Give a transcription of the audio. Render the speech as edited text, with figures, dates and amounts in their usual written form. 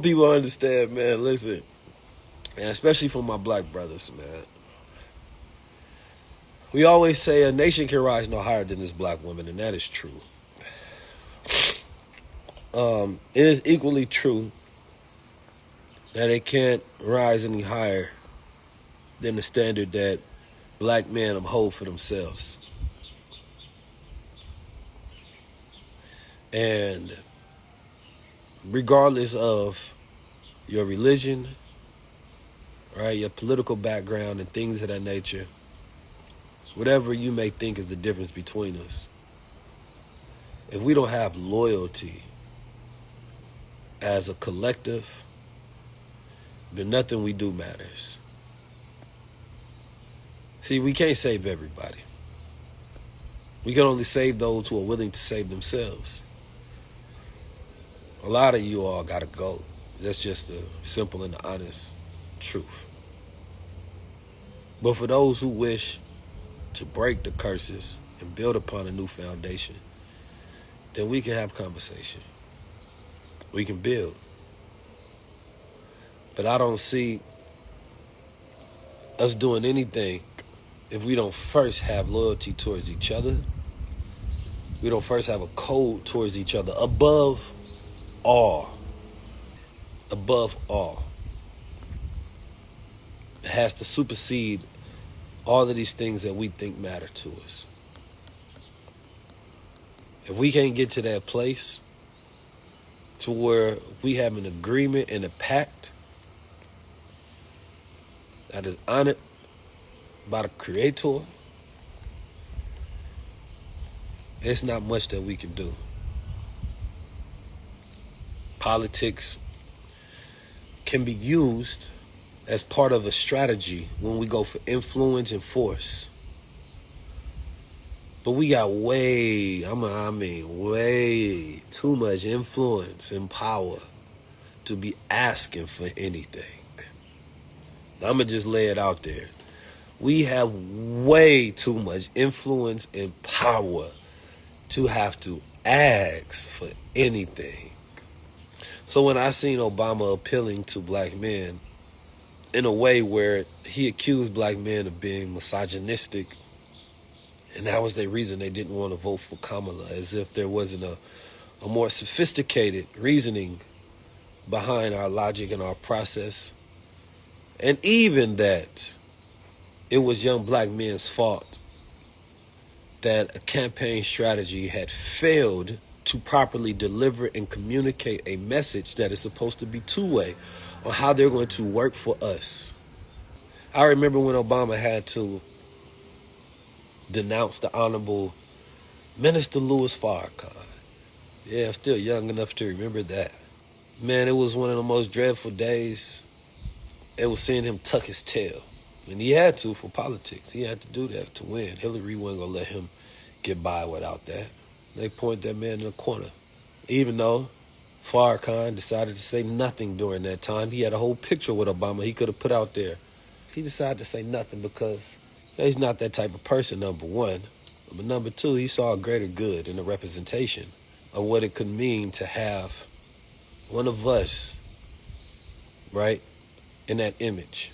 People understand, man. Listen, and especially for my black brothers, man. We always say a nation can rise no higher than its black women, and that is true. It is equally true that it can't rise any higher than the standard that black men uphold for themselves. And regardless of your religion, right, your political background, and things of that nature, whatever you may think is the difference between us, if we don't have loyalty as a collective, then nothing we do matters. See, we can't save everybody. We can only save those who are willing to save themselves. A lot of you all gotta go. That's just the simple and the honest truth. But for those who wish to break the curses and build upon a new foundation, then we can have conversation. We can build. But I don't see us doing anything if we don't first have loyalty towards each other. We don't first have a code towards each other above all. Above all. It has to supersede all of these things that we think matter to us. If we can't get to that place to where we have an agreement and a pact that is honored by the Creator, it's not much that we can do. Politics can be used as part of a strategy when we go for influence and force. But we got way too much influence and power to be asking for anything. I'm going to just lay it out there. We have way too much influence and power to have to ask for anything. So when I seen Obama appealing to black men in a way where he accused black men of being misogynistic, and that was their reason they didn't want to vote for Kamala, as if there wasn't a more sophisticated reasoning behind our logic and our process. And even that it was young black men's fault that a campaign strategy had failed to properly deliver and communicate a message that is supposed to be two-way on how they're going to work for us. I remember when Obama had to denounce the Honorable Minister Louis Farrakhan. Yeah, I'm still young enough to remember that. Man, it was one of the most dreadful days. It was seeing him tuck his tail. And he had to for politics. He had to do that to win. Hillary wasn't going to let him get by without that. They point that man in the corner. Even though Farrakhan decided to say nothing during that time. He had a whole picture with Obama he could have put out there. He decided to say nothing because he's not that type of person, number one. But number two, he saw a greater good in the representation of what it could mean to have one of us, right, in that image.